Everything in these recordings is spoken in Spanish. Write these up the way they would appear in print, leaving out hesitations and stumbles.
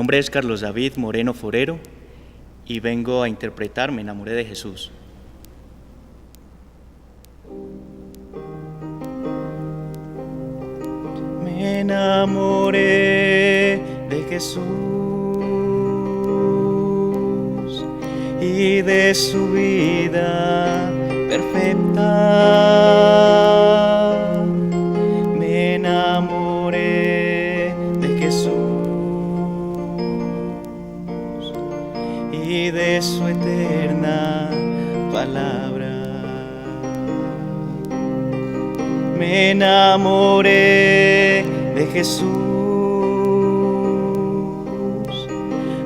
nombre es Carlos David Moreno Forero y vengo a interpretar Me enamoré de Jesús. Me enamoré de Jesús y de su vida perfecta. Me enamoré de Jesús y de su eterna palabra. Me enamoré de Jesús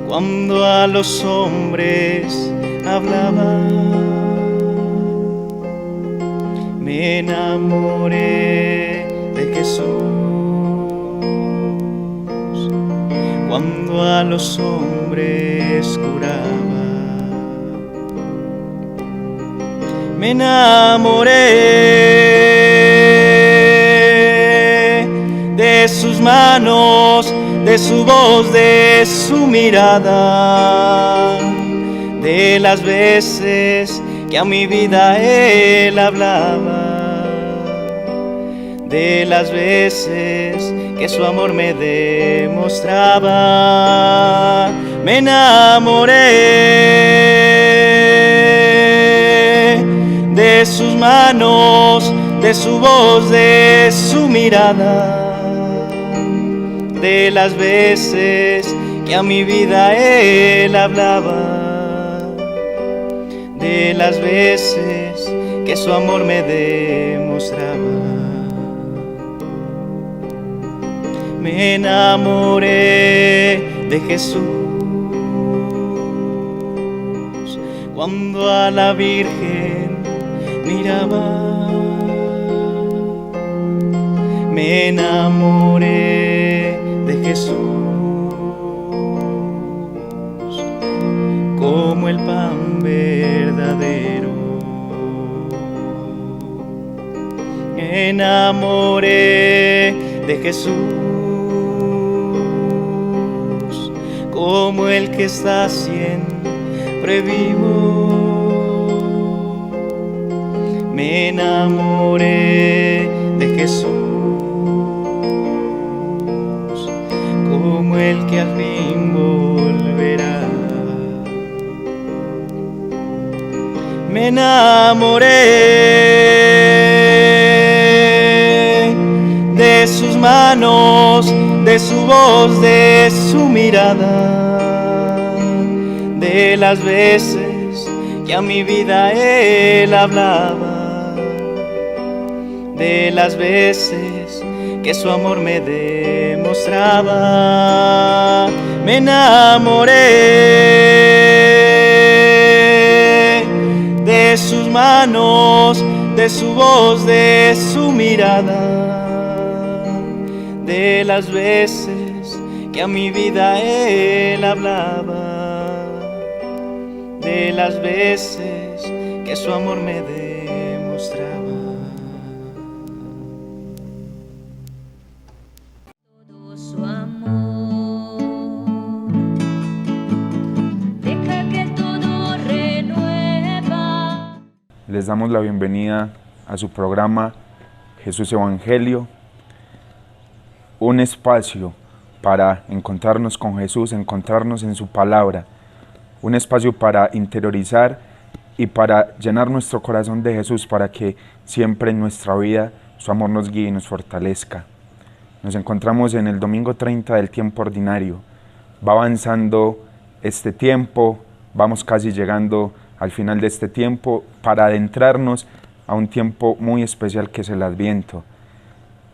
cuando a los hombres hablaba. Me enamoré de Jesús cuando a los hombres curaba. Me enamoré de sus manos, de su voz, de su mirada, de las veces que a mi vida él hablaba, de las veces que su amor me demostraba. Me enamoré de sus manos, de su voz, de su mirada, de las veces que a mi vida él hablaba, de las veces que su amor me demostraba. Me enamoré de Jesús cuando a la Virgen miraba. Me enamoré de Jesús como el pan verdadero. Me enamoré de Jesús como el que está siempre vivo. Me enamoré de Jesús como el que al fin volverá. Me enamoré de sus manos, de su voz, de su mirada, de las veces que a mi vida él hablaba, de las veces que su amor me demostraba. Me enamoré de sus manos, de su voz, de su mirada, de las veces que a mi vida él hablaba, de las veces que su amor me demostraba. Todo su amor, deja que todo renueva. Les damos la bienvenida a su programa Jesús Evangelio, un espacio para encontrarnos con Jesús, encontrarnos en su palabra, un espacio para interiorizar y para llenar nuestro corazón de Jesús, para que siempre en nuestra vida su amor nos guíe y nos fortalezca. Nos encontramos en el domingo 30 del tiempo ordinario. Va avanzando este tiempo, vamos casi llegando al final de este tiempo para adentrarnos a un tiempo muy especial que es el Adviento.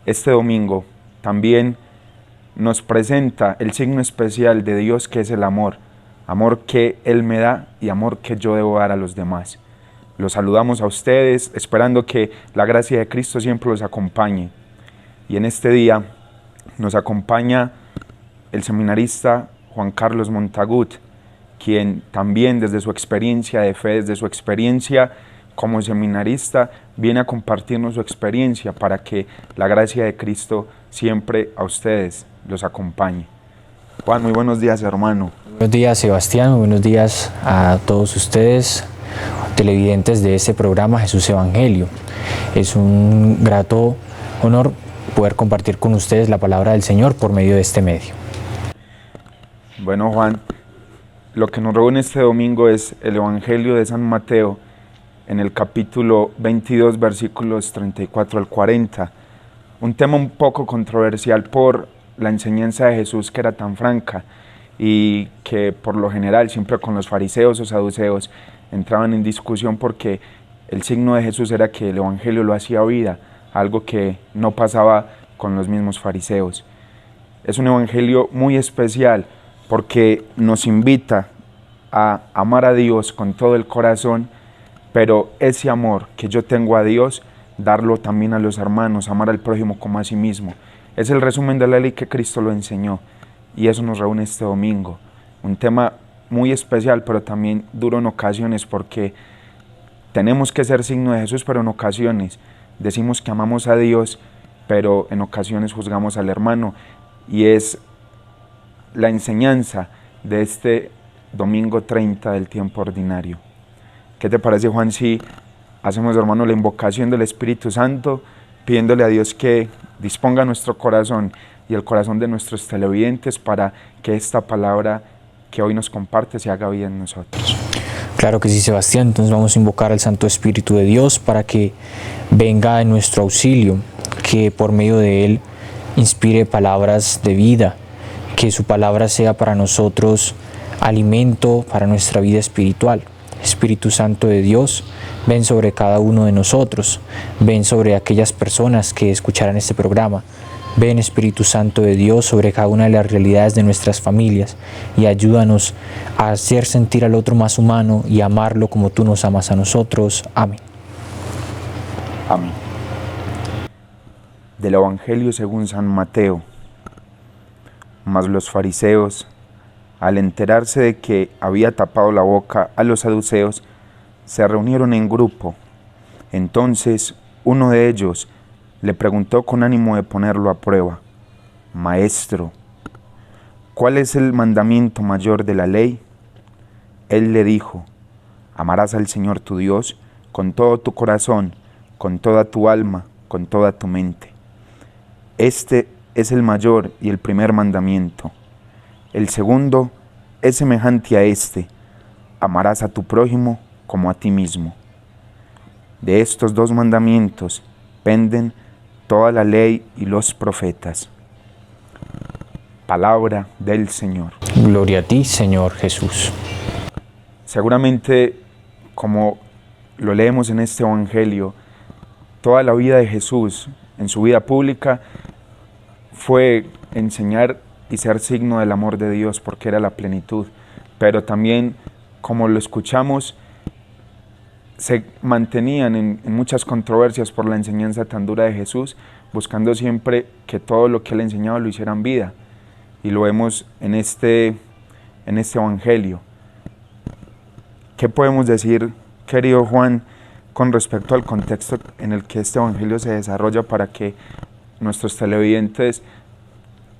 Este domingo también nos presenta el signo especial de Dios, que es el amor, amor que Él me da y amor que yo debo dar a los demás. Los saludamos a ustedes, esperando que la gracia de Cristo siempre los acompañe. Y en este día nos acompaña el seminarista Juan Carlos Montagut, quien también desde su experiencia de fe, desde su experiencia como seminarista, viene a compartirnos su experiencia para que la gracia de Cristo siempre a ustedes los acompañe. Juan, muy buenos días, hermano. Buenos días, Sebastián. Muy buenos días a todos ustedes, televidentes de este programa Jesús Evangelio. Es un grato honor poder compartir con ustedes la palabra del Señor por medio de este medio. Bueno, Juan, lo que nos reúne este domingo es el Evangelio de San Mateo en el capítulo 22, versículos 34 al 40. Un tema un poco controversial por la enseñanza de Jesús, que era tan franca y que por lo general siempre con los fariseos o saduceos entraban en discusión, porque el signo de Jesús era que el Evangelio lo hacía vida, algo que no pasaba con los mismos fariseos. Es un Evangelio muy especial porque nos invita a amar a Dios con todo el corazón, pero ese amor que yo tengo a Dios, darlo también a los hermanos, amar al prójimo como a sí mismo. Es el resumen de la ley que Cristo lo enseñó, y eso nos reúne este domingo. Un tema muy especial, pero también duro en ocasiones, porque tenemos que ser signo de Jesús, pero en ocasiones decimos que amamos a Dios, pero en ocasiones juzgamos al hermano, y es la enseñanza de este domingo 30 del tiempo ordinario. ¿Qué te parece, Juan, si hacemos, hermano, la invocación del Espíritu Santo, pidiéndole a Dios que disponga nuestro corazón y el corazón de nuestros televidentes para que esta palabra que hoy nos comparte se haga vida en nosotros? Claro que sí, Sebastián. Entonces vamos a invocar al Santo Espíritu de Dios para que venga en nuestro auxilio, que por medio de Él inspire palabras de vida, que su palabra sea para nosotros alimento para nuestra vida espiritual. Espíritu Santo de Dios, ven sobre cada uno de nosotros, ven sobre aquellas personas que escucharán este programa. Ven, Espíritu Santo de Dios, sobre cada una de las realidades de nuestras familias y ayúdanos a hacer sentir al otro más humano y amarlo como tú nos amas a nosotros. Amén. Amén. Del Evangelio según San Mateo. Mas los fariseos, al enterarse de que había tapado la boca a los saduceos, se reunieron en grupo. Entonces uno de ellos le preguntó con ánimo de ponerlo a prueba: Maestro, ¿cuál es el mandamiento mayor de la ley? Él le dijo: amarás al Señor tu Dios con todo tu corazón, con toda tu alma, con toda tu mente. Este es el mayor y el primer mandamiento. El segundo es semejante a este: amarás a tu prójimo como a ti mismo. De estos dos mandamientos penden toda la ley y los profetas. Palabra del Señor. Gloria a ti, Señor Jesús. Seguramente, como lo leemos en este Evangelio, toda la vida de Jesús en su vida pública fue enseñar y ser signo del amor de Dios, porque era la plenitud. Pero también, como lo escuchamos, se mantenían en muchas controversias por la enseñanza tan dura de Jesús, buscando siempre que todo lo que Él enseñaba lo hicieran vida. Y lo vemos en este Evangelio. ¿Qué podemos decir, querido Juan, con respecto al contexto en el que este Evangelio se desarrolla, para que nuestros televidentes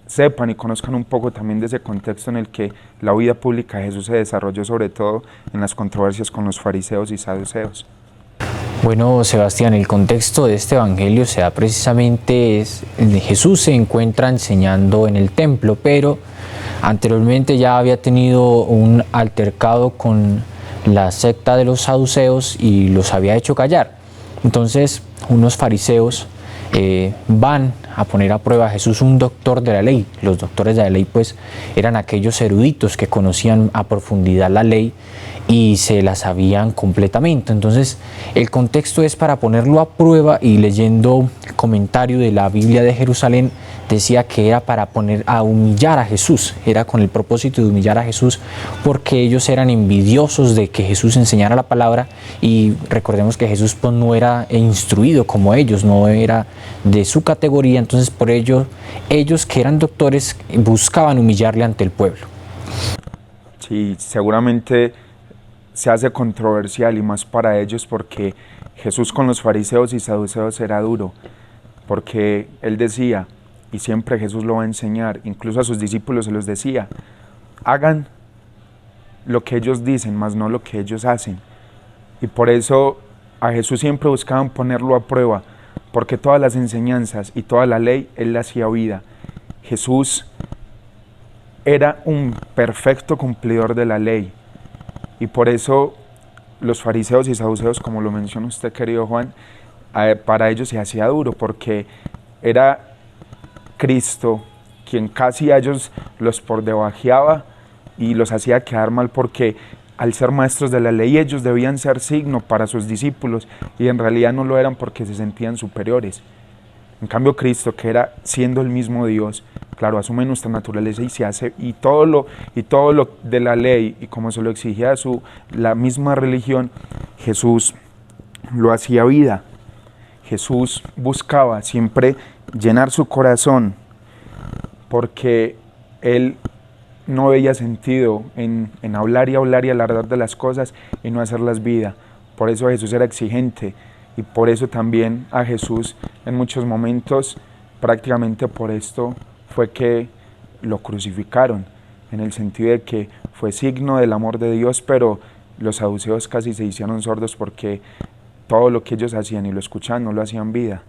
sepan y conozcan un poco también de ese contexto en el que la vida pública de Jesús se desarrolló, sobre todo en las controversias con los fariseos y saduceos? Bueno, Sebastián, el contexto de este Evangelio se da precisamente Jesús se encuentra enseñando en el templo, pero anteriormente ya había tenido un altercado con la secta de los saduceos y los había hecho callar. Entonces, unos fariseos van a poner a prueba a Jesús, un doctor de la ley. Los doctores de la ley pues eran aquellos eruditos que conocían a profundidad la ley y se la sabían completamente. Entonces el contexto es para ponerlo a prueba, y leyendo el comentario de la Biblia de Jerusalén decía que era para poner a humillar a Jesús, era con el propósito de humillar a Jesús, porque ellos eran envidiosos de que Jesús enseñara la palabra, y recordemos que Jesús pues no era instruido como ellos, no era de su categoría. Entonces por ello ellos, que eran doctores, buscaban humillarle ante el pueblo. Sí, seguramente se hace controversial, y más para ellos, porque Jesús con los fariseos y saduceos era duro, porque Él decía: y siempre Jesús lo va a enseñar. Incluso a sus discípulos se los decía: hagan lo que ellos dicen, mas no lo que ellos hacen. Y por eso a Jesús siempre buscaban ponerlo a prueba, porque todas las enseñanzas y toda la ley Él la hacía vida. Jesús era un perfecto cumplidor de la ley, y por eso los fariseos y saduceos, como lo menciona usted, querido Juan, para ellos se hacía duro, porque era Cristo quien casi a ellos los pordebajeaba y los hacía quedar mal, porque al ser maestros de la ley ellos debían ser signo para sus discípulos, y en realidad no lo eran porque se sentían superiores. En cambio Cristo, que era siendo el mismo Dios, claro, asume nuestra naturaleza y se hace, y todo lo de la ley, y como se lo exigía la misma religión, Jesús lo hacía vida. Jesús buscaba siempre llenar su corazón, porque Él no veía sentido en hablar y alargar de las cosas y no hacerlas vida. Por eso Jesús era exigente, y por eso también a Jesús en muchos momentos, prácticamente por esto fue que lo crucificaron, en el sentido de que fue signo del amor de Dios, pero los saduceos casi se hicieron sordos, porque todo lo que ellos hacían y lo escuchaban no lo hacían vida.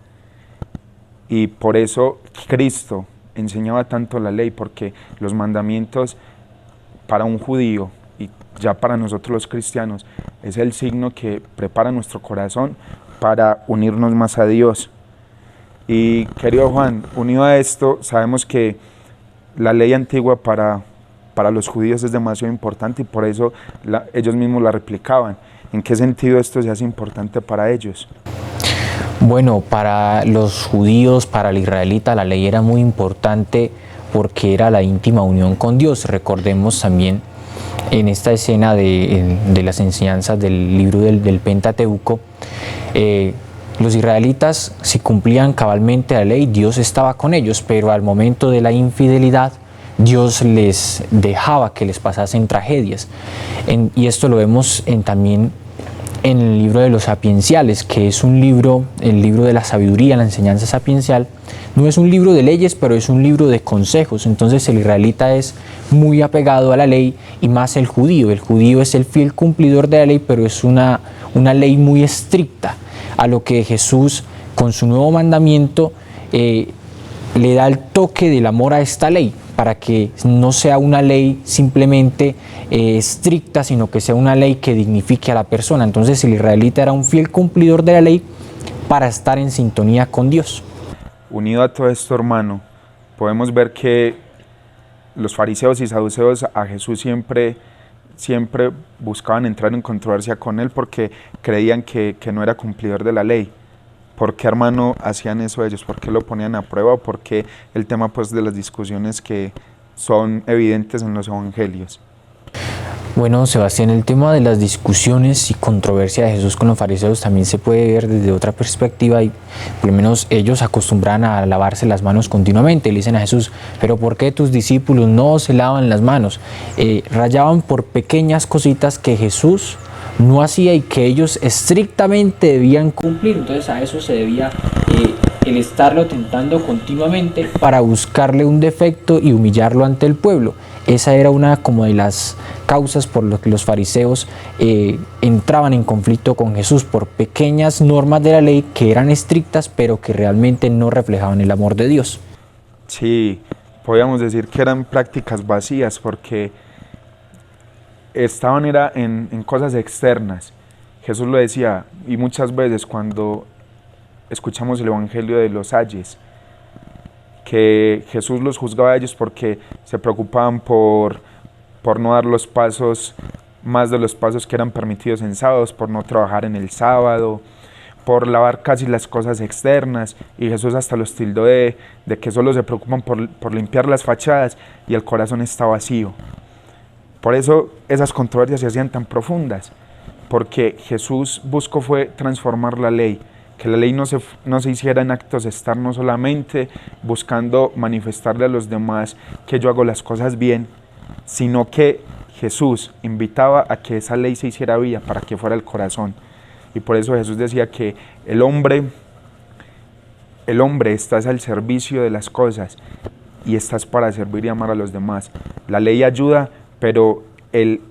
Y por eso Cristo enseñaba tanto la ley, porque los mandamientos para un judío y ya para nosotros los cristianos es el signo que prepara nuestro corazón para unirnos más a Dios. Y querido Juan, unido a esto, sabemos que la ley antigua para los judíos es demasiado importante, y por eso ellos mismos la replicaban. ¿En qué sentido esto se hace importante para ellos? Bueno, para los judíos, para el israelita, la ley era muy importante porque era la íntima unión con Dios. Recordemos también en esta escena de las enseñanzas del libro del Pentateuco, los israelitas, si cumplían cabalmente la ley, Dios estaba con ellos, pero al momento de la infidelidad, Dios les dejaba que les pasasen tragedias. Y esto lo vemos también en el libro de los sapienciales, que es un libro, el libro de la sabiduría, la enseñanza sapiencial. No es un libro de leyes, pero es un libro de consejos. Entonces el israelita es muy apegado a la ley, y más el judío. El judío es el fiel cumplidor de la ley, pero es una ley muy estricta, a lo que Jesús, con su nuevo mandamiento, le da el toque del amor a esta ley, para que no sea una ley simplemente estricta, sino que sea una ley que dignifique a la persona. Entonces el israelita era un fiel cumplidor de la ley para estar en sintonía con Dios. Unido a todo esto, hermano, podemos ver que los fariseos y saduceos a Jesús siempre buscaban entrar en controversia con Él, porque creían que no era cumplidor de la ley. ¿Por qué, hermano, hacían eso ellos? ¿Por qué lo ponían a prueba? ¿Por qué el tema, pues, de las discusiones que son evidentes en los evangelios? Bueno, Sebastián, el tema de las discusiones y controversia de Jesús con los fariseos también se puede ver desde otra perspectiva, y por lo menos ellos acostumbran a lavarse las manos continuamente. Le dicen a Jesús: ¿pero por qué tus discípulos no se lavan las manos? Rayaban por pequeñas cositas que Jesús no hacía y que ellos estrictamente debían cumplir. Entonces a eso se debía el estarlo tentando continuamente para buscarle un defecto y humillarlo ante el pueblo. Esa era una como de las causas por las que los fariseos entraban en conflicto con Jesús, por pequeñas normas de la ley que eran estrictas, pero que realmente no reflejaban el amor de Dios. Sí, podríamos decir que eran prácticas vacías, porque estaban en cosas externas. Jesús lo decía, y muchas veces cuando escuchamos el evangelio de los ayes, que Jesús los juzgaba a ellos porque se preocupaban por no dar los pasos, más de los pasos que eran permitidos en sábados, por no trabajar en el sábado, por lavar casi las cosas externas, y Jesús hasta los tildó de que solo se preocupan por limpiar las fachadas y el corazón está vacío. Por eso esas controversias se hacían tan profundas, porque Jesús buscó fue transformar la ley, que la ley no se hiciera en actos externos solamente, buscando manifestarle a los demás que yo hago las cosas bien, sino que Jesús invitaba a que esa ley se hiciera vida para que fuera el corazón. Y por eso Jesús decía que el hombre el hombre estás al servicio de las cosas y estás para servir y amar a los demás. La ley ayuda, pero el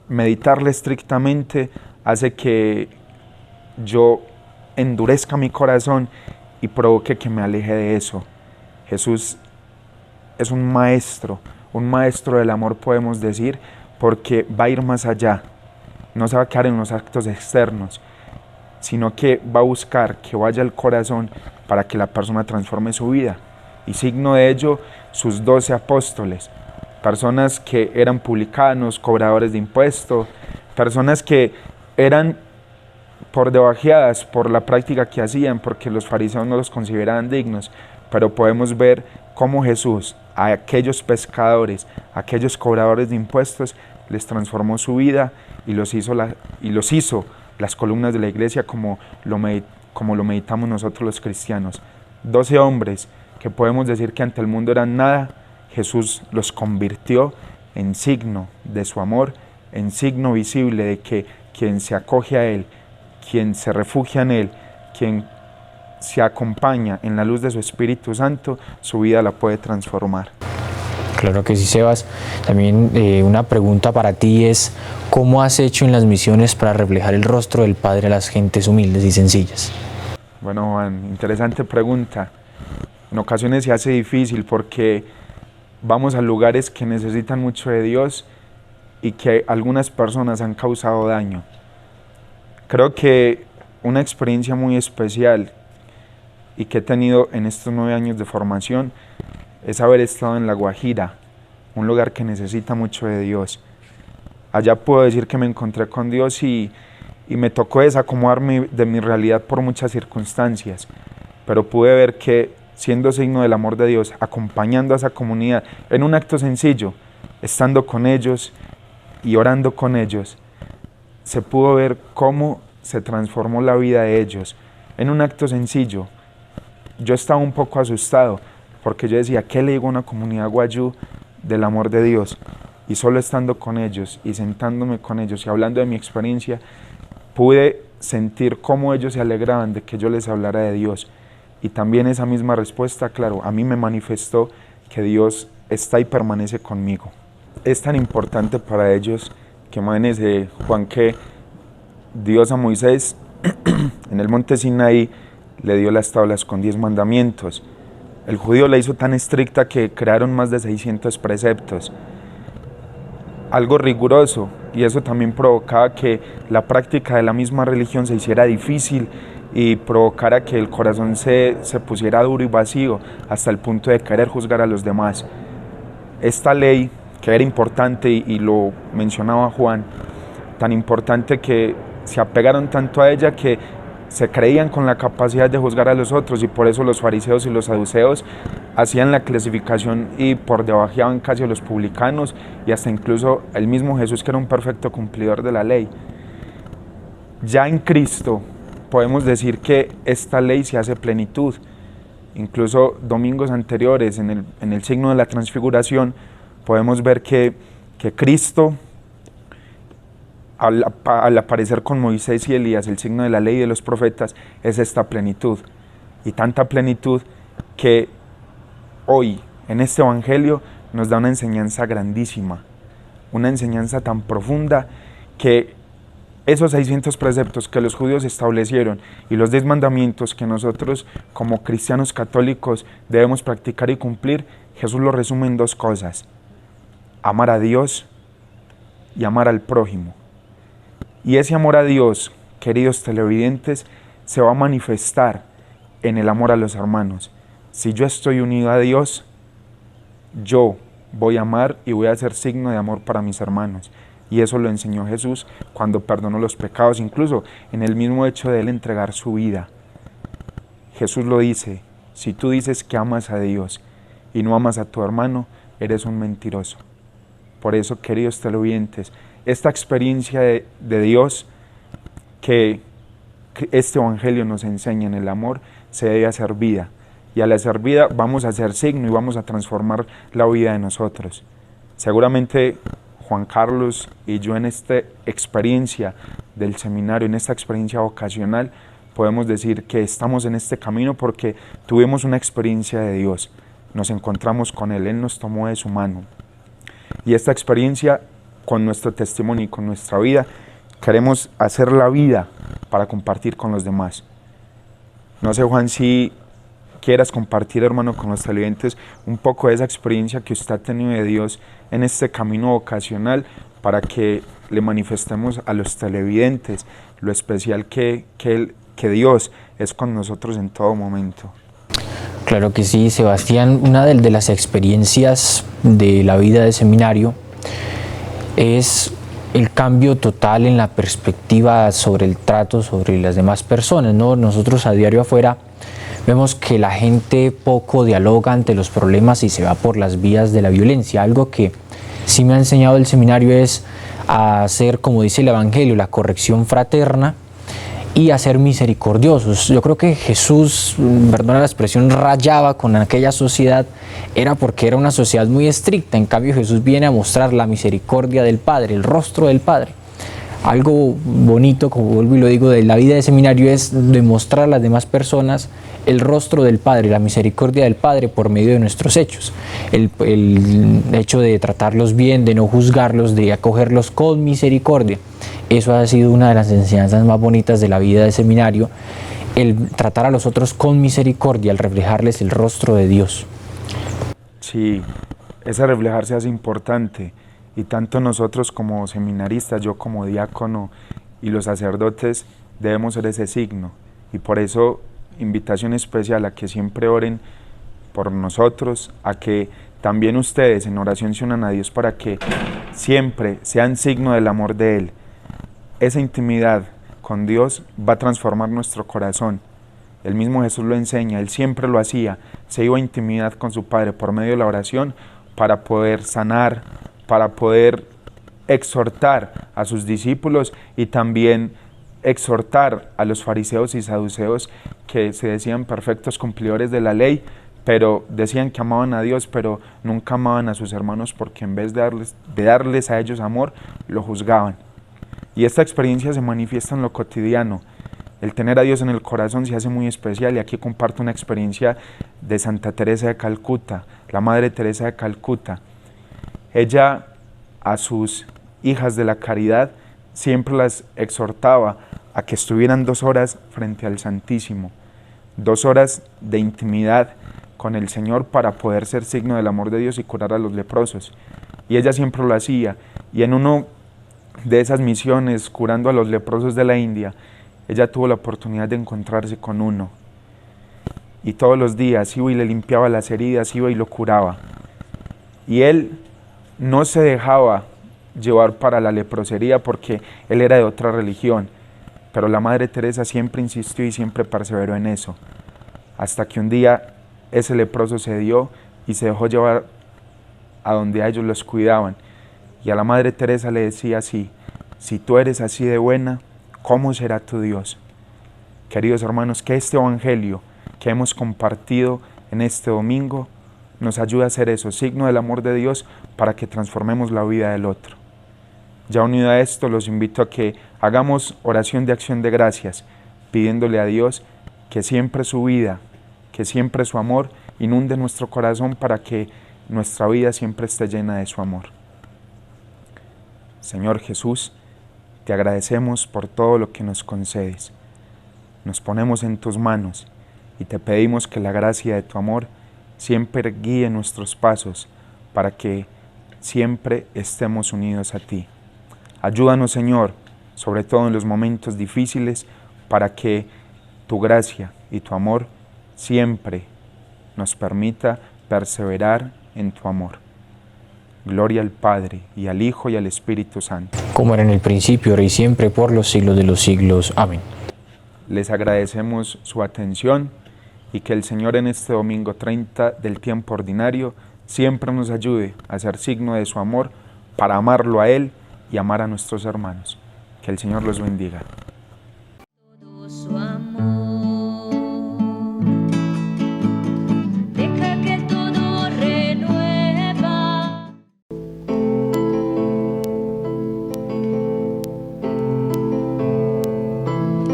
meditarla estrictamente hace que yo endurezca mi corazón y provoque que me aleje de eso. Jesús es un maestro del amor, podemos decir, porque va a ir más allá. No se va a quedar en los actos externos, sino que va a buscar que vaya al corazón para que la persona transforme su vida. Y signo de ello, sus 12 apóstoles, personas que eran publicanos, cobradores de impuestos, personas que eran por debajeadas por la práctica que hacían, porque los fariseos no los consideraban dignos, pero podemos ver cómo Jesús a aquellos pescadores, a aquellos cobradores de impuestos, les transformó su vida y los hizo las columnas de la iglesia como lo meditamos nosotros los cristianos. 12 hombres que podemos decir que ante el mundo eran nada, Jesús los convirtió en signo de su amor, en signo visible de que quien se acoge a Él, quien se refugia en Él, quien se acompaña en la luz de su Espíritu Santo, su vida la puede transformar. Claro que sí, Sebas. También una pregunta para ti es, ¿cómo has hecho en las misiones para reflejar el rostro del Padre a las gentes humildes y sencillas? Bueno, Juan, interesante pregunta. En ocasiones se hace difícil porque vamos a lugares que necesitan mucho de Dios y que algunas personas han causado daño. Creo que una experiencia muy especial y que he tenido en estos 9 años de formación es haber estado en La Guajira, un lugar que necesita mucho de Dios. Allá puedo decir que me encontré con Dios y me tocó desacomodarme de mi realidad por muchas circunstancias, pero pude ver que siendo signo del amor de Dios, acompañando a esa comunidad en un acto sencillo, estando con ellos y orando con ellos, se pudo ver cómo se transformó la vida de ellos en un acto sencillo. Yo estaba un poco asustado porque yo decía, ¿qué le digo a una comunidad guayú del amor de Dios? Y solo estando con ellos y sentándome con ellos y hablando de mi experiencia, pude sentir cómo ellos se alegraban de que yo les hablara de Dios. Y también esa misma respuesta, claro, a mí me manifestó que Dios está y permanece conmigo. Es tan importante para ellos que, imagínense, Juan, que Dios a Moisés en el monte Sinaí le dio las tablas con 10 mandamientos. El judío la hizo tan estricta que crearon más de 600 preceptos. Algo riguroso, y eso también provocaba que la práctica de la misma religión se hiciera difícil y provocara que el corazón se pusiera duro y vacío hasta el punto de querer juzgar a los demás. Esta ley, que era importante y lo mencionaba Juan, tan importante que se apegaron tanto a ella que se creían con la capacidad de juzgar a los otros, y por eso los fariseos y los saduceos hacían la clasificación y por debajeaban casi a los publicanos y hasta incluso el mismo Jesús, que era un perfecto cumplidor de la ley. Ya en Cristo podemos decir que esta ley se hace plenitud. Incluso domingos anteriores, en el signo de la transfiguración, podemos ver que Cristo, al aparecer con Moisés y Elías, el signo de la ley y de los profetas, es esta plenitud. Y tanta plenitud que hoy, en este Evangelio, nos da una enseñanza grandísima, una enseñanza tan profunda que esos 600 preceptos que los judíos establecieron y los 10 mandamientos que nosotros como cristianos católicos debemos practicar y cumplir, Jesús lo resume en 2 cosas: amar a Dios y amar al prójimo. Y ese amor a Dios, queridos televidentes, se va a manifestar en el amor a los hermanos. Si yo estoy unido a Dios, yo voy a amar y voy a hacer signo de amor para mis hermanos. Y eso lo enseñó Jesús cuando perdonó los pecados, incluso en el mismo hecho de Él entregar su vida. Jesús lo dice: si tú dices que amas a Dios y no amas a tu hermano, eres un mentiroso. Por eso, queridos televidentes, esta experiencia de Dios que este Evangelio nos enseña en el amor, se debe hacer vida. Y al hacer vida vamos a hacer signo y vamos a transformar la vida de nosotros. Seguramente Juan Carlos y yo, en esta experiencia del seminario, en esta experiencia vocacional, podemos decir que estamos en este camino porque tuvimos una experiencia de Dios, nos encontramos con Él, Él nos tomó de su mano. Y esta experiencia, con nuestro testimonio y con nuestra vida, queremos hacer la vida para compartir con los demás. No sé, Juan, si quieras compartir, hermano, con los televidentes un poco de esa experiencia que usted ha tenido de Dios en este camino vocacional, para que le manifestemos a los televidentes lo especial que Dios es con nosotros en todo momento. Claro que sí, Sebastián. Una de las experiencias de la vida de seminario es el cambio total en la perspectiva sobre el trato sobre las demás personas, ¿no? Nosotros a diario afuera vemos que la gente poco dialoga ante los problemas y se va por las vías de la violencia. Algo que sí me ha enseñado el seminario es a hacer, como dice el Evangelio, la corrección fraterna y a ser misericordiosos. Yo creo que Jesús, perdona la expresión, rayaba con aquella sociedad, era porque era una sociedad muy estricta. En cambio, Jesús viene a mostrar la misericordia del Padre, el rostro del Padre. Algo bonito, como vuelvo y lo digo, de la vida de seminario es demostrar a las demás personas el rostro del Padre, la misericordia del Padre por medio de nuestros hechos. El hecho de tratarlos bien, de no juzgarlos, de acogerlos con misericordia. Eso ha sido una de las enseñanzas más bonitas de la vida de seminario, el tratar a los otros con misericordia, el reflejarles el rostro de Dios. Sí, ese reflejarse es importante. Y tanto nosotros como seminaristas, yo como diácono y los sacerdotes debemos ser ese signo. Y por eso, invitación especial a que siempre oren por nosotros, a que también ustedes en oración se unan a Dios para que siempre sean signo del amor de Él. Esa intimidad con Dios va a transformar nuestro corazón. El mismo Jesús lo enseña, Él siempre lo hacía, se iba a intimidad con su Padre por medio de la oración para poder sanar, para poder exhortar a sus discípulos y también exhortar a los fariseos y saduceos que se decían perfectos cumplidores de la ley, pero decían que amaban a Dios, pero nunca amaban a sus hermanos porque en vez de darles a ellos amor, lo juzgaban. Y esta experiencia se manifiesta en lo cotidiano. El tener a Dios en el corazón se hace muy especial y aquí comparto una experiencia de Santa Teresa de Calcuta, la Madre Teresa de Calcuta. Ella a sus hijas de la caridad siempre las exhortaba a que estuvieran 2 horas frente al Santísimo, 2 horas de intimidad con el Señor para poder ser signo del amor de Dios y curar a los leprosos. Y ella siempre lo hacía. Y en uno de esas misiones, curando a los leprosos de la India, ella tuvo la oportunidad de encontrarse con uno. Y todos los días iba y le limpiaba las heridas, iba y lo curaba. Y él no se dejaba llevar para la leprosería porque él era de otra religión, pero la Madre Teresa siempre insistió y siempre perseveró en eso, hasta que un día ese leproso se dio y se dejó llevar a donde a ellos los cuidaban, y a la Madre Teresa le decía así: si tú eres así de buena, ¿cómo será tu Dios? Queridos hermanos, que este Evangelio que hemos compartido en este domingo nos ayuda a hacer eso, signo del amor de Dios, para que transformemos la vida del otro. Ya unido a esto, los invito a que hagamos oración de acción de gracias, pidiéndole a Dios que siempre su vida, que siempre su amor inunde nuestro corazón para que nuestra vida siempre esté llena de su amor. Señor Jesús, te agradecemos por todo lo que nos concedes. Nos ponemos en tus manos y te pedimos que la gracia de tu amor siempre guíe nuestros pasos para que siempre estemos unidos a ti. Ayúdanos, Señor, sobre todo en los momentos difíciles, para que tu gracia y tu amor siempre nos permita perseverar en tu amor. Gloria al Padre, y al Hijo, y al Espíritu Santo. Como era en el principio, ahora y siempre, por los siglos de los siglos. Amén. Les agradecemos su atención y que el Señor en este domingo 30 del tiempo ordinario siempre nos ayude a ser signo de su amor para amarlo a Él y amar a nuestros hermanos. Que el Señor los bendiga. Todo su amor. Deja que todo renueva.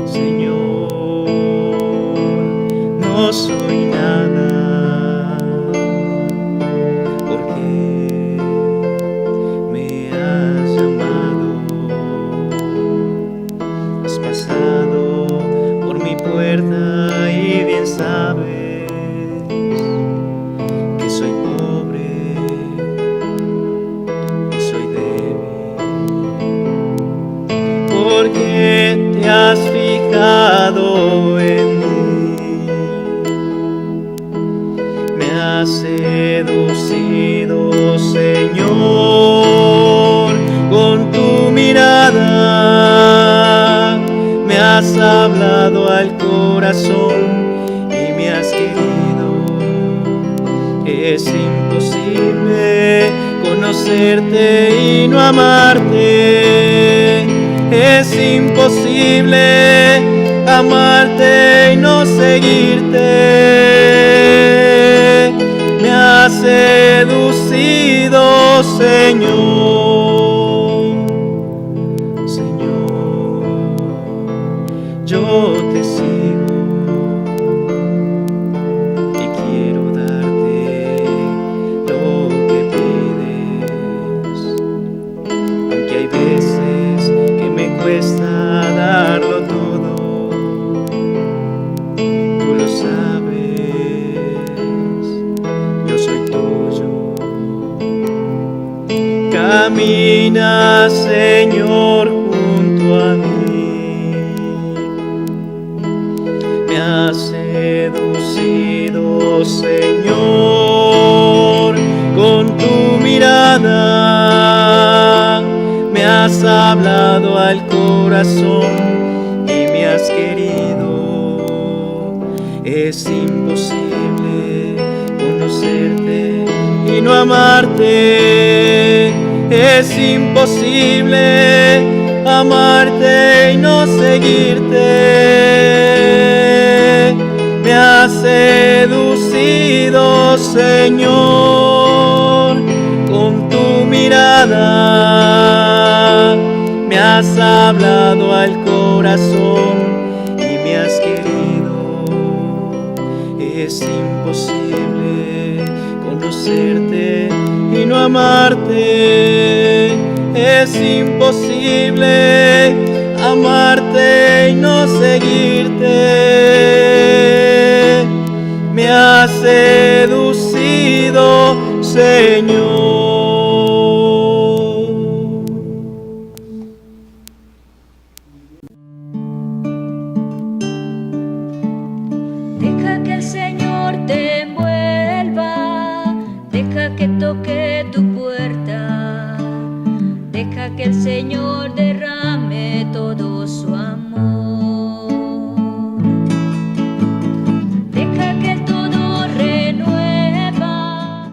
Señor, no soy nada, porque me has llamado, has pasado por mi puerta y bien sabes que soy pobre y soy débil, porque te has fijado en mí, me has seducido, Señor, con tu mirada, me has hablado al corazón y me has querido. Es imposible conocerte y no amarte, es imposible amarte y no seguirte. Me has seducido, Señor, Señor, yo te sigo y quiero darte lo que pides, aunque hay veces que me cuesta darlo todo, tú lo sabes, yo soy tuyo. Camina, Señor, junto a mí, me has seducido, Señor, con tu mirada, me has hablado al corazón y me has querido. Es imposible conocerte y no amarte, es imposible amarte y no seguirte. Me has seducido, Señor, con tu mirada, me has hablado al corazón y me has querido. Es imposible conocerte y no amarte, es imposible amarte y no seguirte. Me has seducido, Señor. Deja que el Señor te envuelva, deja que toque tu puerta, deja que el Señor derrame todo su amor. Deja que todo renueva,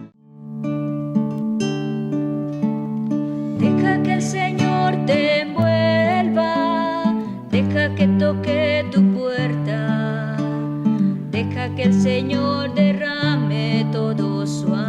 deja que el Señor te envuelva, deja que toque tu puerta, deja que el Señor derrame todo su amor.